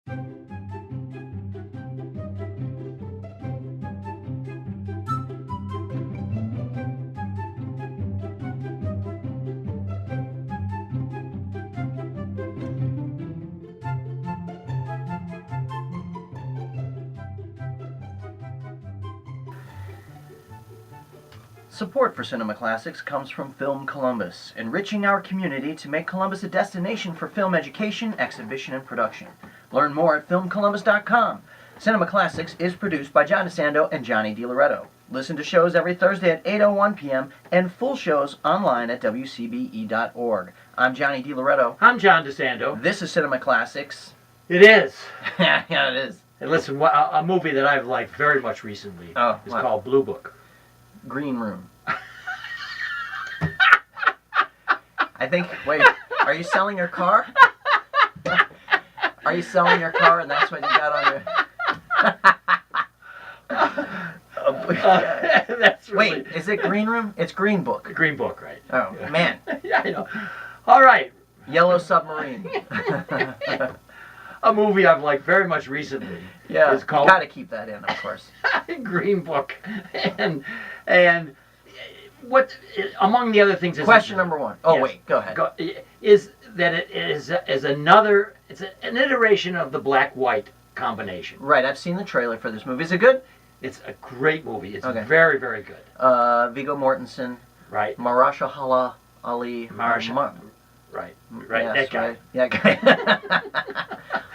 Support for Cinema Classics comes from Film Columbus, enriching our community to make Columbus a destination for film education, exhibition, and production. Learn more at filmcolumbus.com. Cinema Classics is produced by John DeSando and Johnny DiLoretto. Listen to shows every Thursday at 8:01 p.m. and full shows online at WCBE.org. I'm Johnny DiLoretto. I'm John DeSando. This is Cinema Classics. It is. Yeah, it is. And listen, a movie that I've liked very much recently is called Blue Book. Green Room. I think, wait, are you selling your car? Are you selling your car and that's what you got on your... That's really... Wait, is it Green Room? It's Green Book. Green Book, right. Oh, man. Yeah, I know. All right. Yellow Submarine. A movie I've liked very much recently. Yeah, is called... you gotta keep that in, of course. Green Book. And what, among the other things... Question number one. Oh, yes, wait, go ahead. Is that it is another... It's an iteration of the black-white combination. Right, I've seen the trailer for this movie. Is it good? It's a great movie. It's okay. Very, very good. Viggo Mortensen. Right. Mahershala Ali. Right, yes, that guy. Right. Yeah, guy.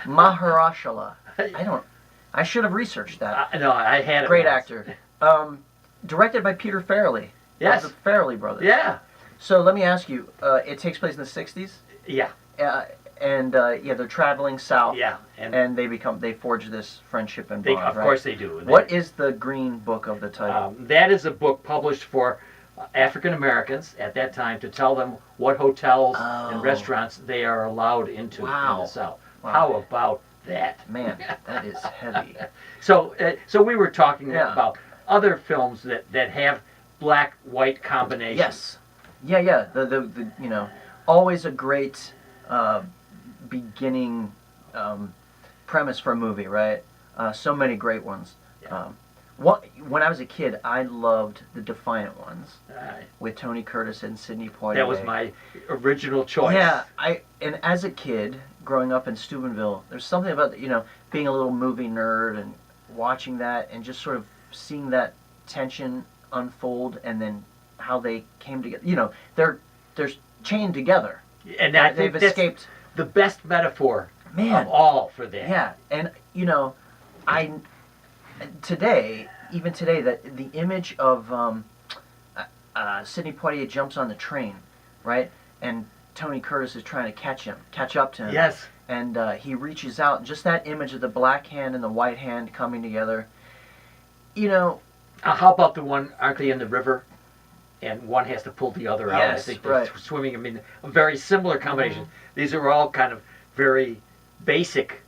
Mahershala. I should have researched that. No, I had it. Great actor. Directed by Peter Farrelly. Yes. Of the Farrelly brothers. Yeah. So let me ask you, it takes place in the 60s? Yeah. They're traveling south. Yeah. And they forge this friendship and bond, Of course they do. What is the Green Book of the title? That is a book published for African Americans at that time to tell them what hotels and restaurants they are allowed into in the South. Wow. How about that? Man, that is heavy. So we were talking about other films that have black-white combinations. Yes. Yeah. The always a great beginning premise for a movie, right? So many great ones. Yeah. When I was a kid, I loved the Defiant Ones with Tony Curtis and Sidney Poitier. That was my original choice. Yeah, and as a kid growing up in Steubenville, there's something about being a little movie nerd and watching that and just sort of seeing that tension unfold and then how they came together. They're chained together. And they've escaped. The best metaphor of all for that. Yeah, and even today, that the image of Sidney Poitier jumps on the train, right? And Tony Curtis is trying to catch up to him. Yes. And he reaches out. Just that image of the black hand and the white hand coming together. How about the one? Aren't they in the river? And one has to pull the other out. Yes, I think they're swimming. I mean, a very similar combination. Mm-hmm. These are all kind of very basic,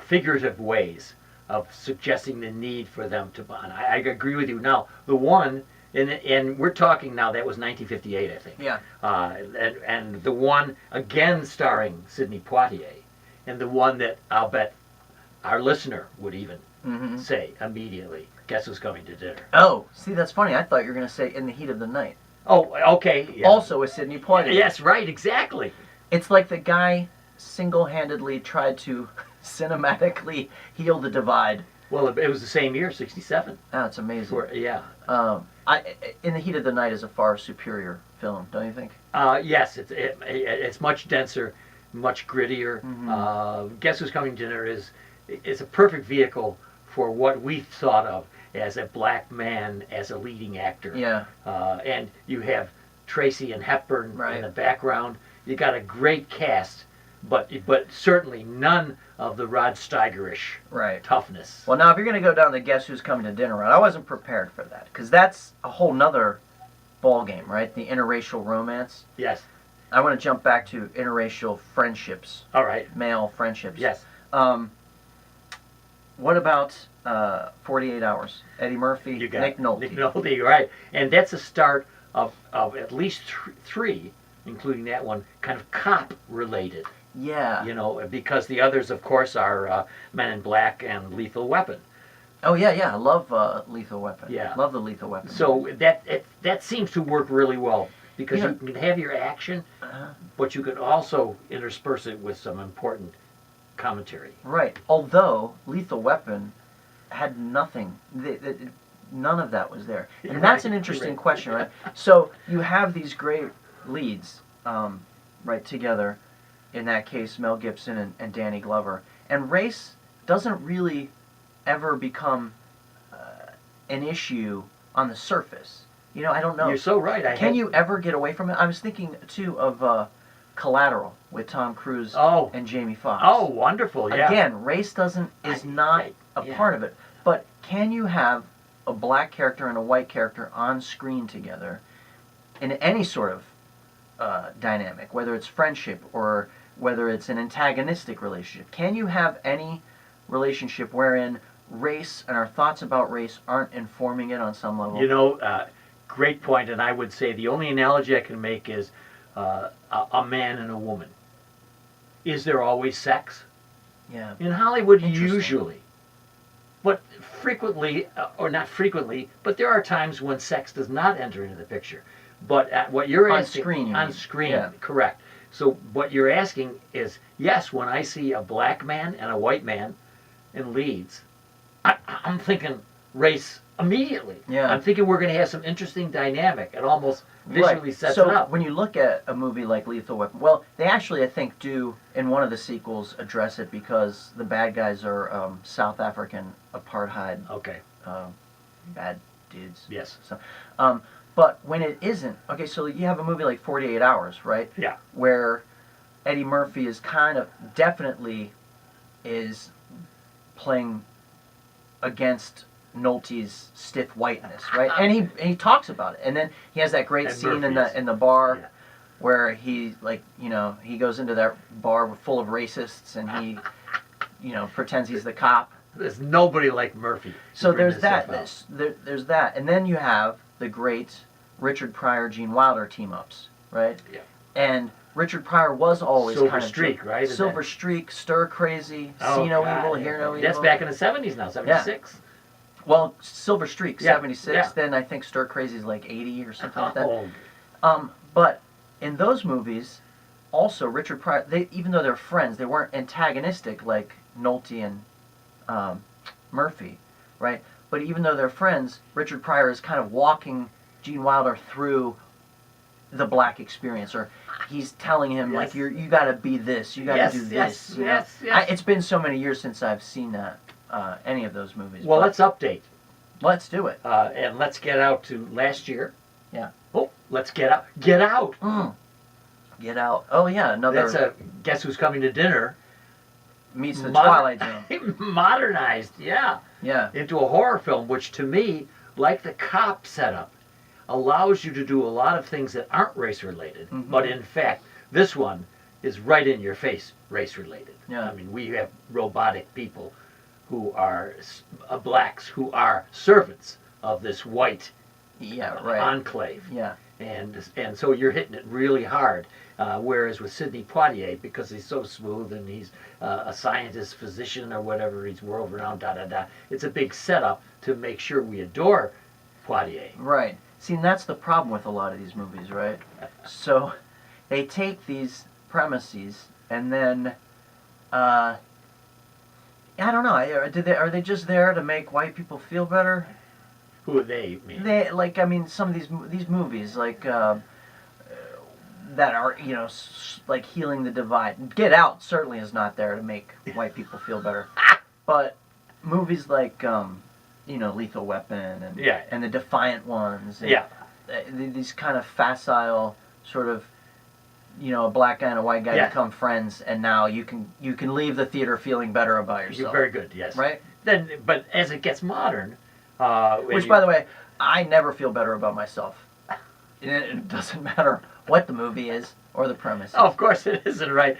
figurative ways of suggesting the need for them to bond. I agree with you. Now, the one, and we're talking now, that was 1958, I think. Yeah. And the one, again starring Sidney Poitier, and the one that I'll bet our listener would even say immediately, guess who's coming to dinner? Oh, see, that's funny. I thought you were going to say In the Heat of the Night. Oh, okay. Yeah. Also with Sidney Poitier. Yes, right, exactly. It's like the guy single-handedly tried to cinematically heal the divide. Well, it was the same year, 67. Oh, it's amazing. In the Heat of the Night is a far superior film, don't you think? Yes, it's much denser, much grittier. Mm-hmm. Guess Who's Coming to Dinner is a perfect vehicle for what we thought of as a black man as a leading actor. Yeah. And you have Tracy and Hepburn in the background. You got a great cast, but certainly none of the Rod Steigerish toughness. Well, now if you're going to go down the Guess Who's Coming to Dinner route, I wasn't prepared for that because that's a whole nother ball game, right? The interracial romance. Yes. I want to jump back to interracial friendships. All right. Male friendships. Yes. What about 48 Hours? Eddie Murphy, Nick Nolte. Nick Nolte, right. And that's the start of at least three, including that one, kind of cop-related Yeah. You know, because the others, of course, are Men in Black and Lethal Weapon. Oh yeah, yeah. I love Lethal Weapon. Yeah. Love the Lethal Weapon. So that seems to work really well because Yeah. you can have your action, but you can also intersperse it with some important commentary. Right. Although Lethal Weapon had nothing. None of that was there. And You're that's right, an you're interesting right. question, right? So you have these great leads, right, together. In that case, Mel Gibson and Danny Glover. And race doesn't really ever become an issue on the surface. You know, I don't know. You're so right. Can you ever get away from it? I was thinking, too, of Collateral with Tom Cruise Oh. and Jamie Foxx. Oh, wonderful! Yeah. Again, race is not a yeah. part of it. But can you have a black character and a white character on screen together in any sort of dynamic, whether it's friendship or whether it's an antagonistic relationship? Can you have any relationship wherein race and our thoughts about race aren't informing it on some level? You know, great point, and I would say the only analogy I can make is a man and a woman. Is there always sex? Yeah. In Hollywood, Interesting. usually. But frequently, or not frequently, but there are times when sex does not enter into the picture. But what you're On asking... screen, you On mean. screen, Yeah. correct. So what you're asking is, yes, when I see a black man and a white man in leads, I'm thinking race immediately. Yeah. I'm thinking we're going to have some interesting dynamic. It almost visually Right. sets So it up. when you look at a movie like Lethal Weapon, well, they actually, I think, do in one of the sequels address it because the bad guys are South African apartheid Okay. bad dudes. Yes. So, but when it isn't, okay, so you have a movie like 48 Hours, right? Yeah. Where Eddie Murphy is kind of definitely is playing against Nolte's stiff whiteness, right? And he talks about it, and then he has that great And scene Murphy in the bar Yeah. where he he goes into that bar full of racists and he pretends he's the cop. There's nobody like Murphy. to So bring there's this that. stuff out. There's that, and then you have the great Richard Pryor Gene Wilder team ups, right? Yeah. And Richard Pryor was always Silver kind of Streak, right? Is Silver that- Streak, Stir Crazy, Oh, See No God, Evil, yeah. Hear No Evil. That's back in the 70s now, 76. Well, Silver Streak, Yeah, 76. yeah. Then I think Stir Crazy is like 80 or something like that. Oh, But in those movies, also Richard Pryor, even though they're friends, they weren't antagonistic like Nolte and Murphy, right? But even though they're friends, Richard Pryor is kind of walking Gene Wilder through the black experience, or he's telling him like Yes. you got to be this, you got to Yes, do this. yes, you know? yes, yes. It's been so many years since I've seen that any of those movies. well, but let's update. let's do it. And let's get out to last year. Yeah. Oh, let's get out. Get out. Get Out. Oh yeah, another That's a Guess Who's Coming to Dinner. meets the Moder- Twilight Zone. Modernized, yeah, Yeah. into a horror film, which to me, like the cop setup, allows you to do a lot of things that aren't race related. Mhm. But in fact, this one is right in your face race related. Yeah. I mean, we have robotic people who are blacks who are servants of this white Yeah, right. enclave. Yeah. And so you're hitting it really hard. Whereas with Sidney Poitier, because he's so smooth and he's a scientist, physician, or whatever, he's world renowned, it's a big setup to make sure we adore Poitier. Right. See, and that's the problem with a lot of these movies, right? So they take these premises and then I don't know. Are they just there to make white people feel better? Who are they? Mean? They some of these movies like that are like Healing the Divide. Get Out certainly is not there to make white people feel better, but movies like Lethal Weapon and Yeah. and the Defiant Ones. And, Yeah. these kind of facile sort of a black guy and a white guy Yeah. become friends, and now you can leave the theater feeling better about You're yourself. very good, yes. Right? Then, but as it gets modern, Which, by the way, I never feel better about myself. It doesn't matter what the movie is or the premise. oh, of course it isn't right.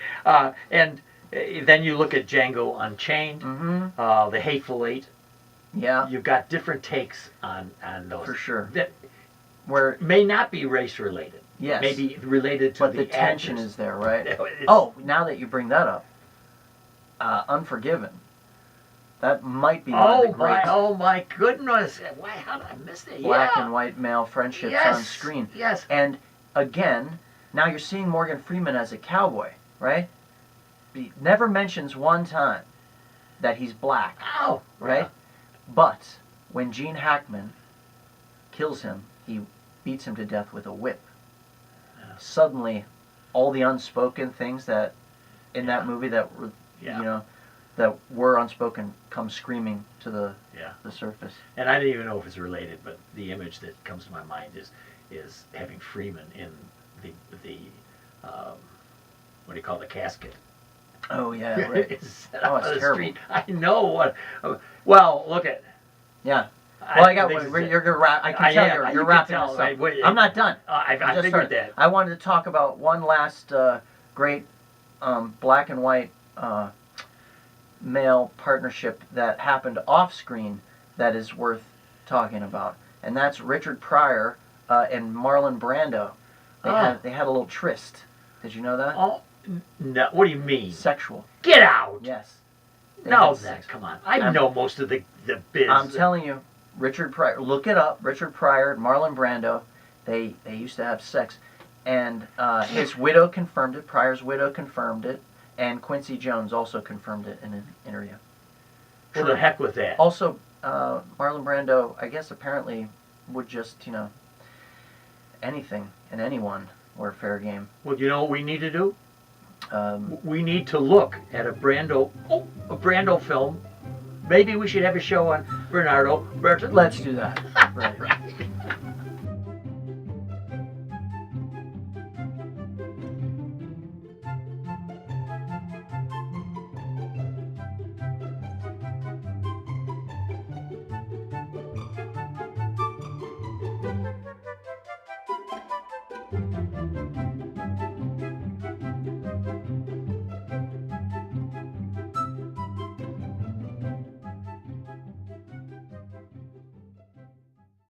And then you look at Django Unchained, Mm-hmm. The Hateful Eight. Yeah, You've got different takes on those for sure. that Where may not be race related. Yes. maybe related to but the tension actors. is there, right? It's- Oh, now that you bring that up, Unforgiven. That might be one of the great Oh my goodness! Why? How did I miss that? black Yeah. and white male friendships Yes. on screen. Yes. And again, now you're seeing Morgan Freeman as a cowboy, right? He never mentions one time that he's black, Oh. right? But when Gene Hackman kills him, he beats him to death with a whip. Yeah. Suddenly, all the unspoken things that in that movie that were, that were unspoken come screaming to the surface. And I didn't even know if it's related, but the image that comes to my mind is having Freeman in the what do you call the casket? Oh yeah, right. It's Oh, on it's the terrible. street. I know what. Well, look at. Yeah. Well, I got. think it's- You're gonna wrap. I can tell am. you're You can wrapping tell, this up. right? Wait, I'm not done. I just figured started. that. I wanted to talk about one last great black and white male partnership that happened off screen that is worth talking about, and that's Richard Pryor and Marlon Brando. They had a little tryst. Did you know that? Oh no! What do you mean? Sexual. Get out! Yes. They No, had that. sex. Come on. I know most of the biz. I'm telling you, Richard Pryor. Look it up. Richard Pryor and Marlon Brando. They used to have sex, and his widow confirmed it. Pryor's widow confirmed it, and Quincy Jones also confirmed it in an interview. Well, the heck with that. Also, Marlon Brando, I guess, apparently would just anything and anyone were fair game. Well, you know what we need to do? Um, We need to look at a Brando film. Maybe we should have a show on Bernardo Bertolucci. let's do that. Right.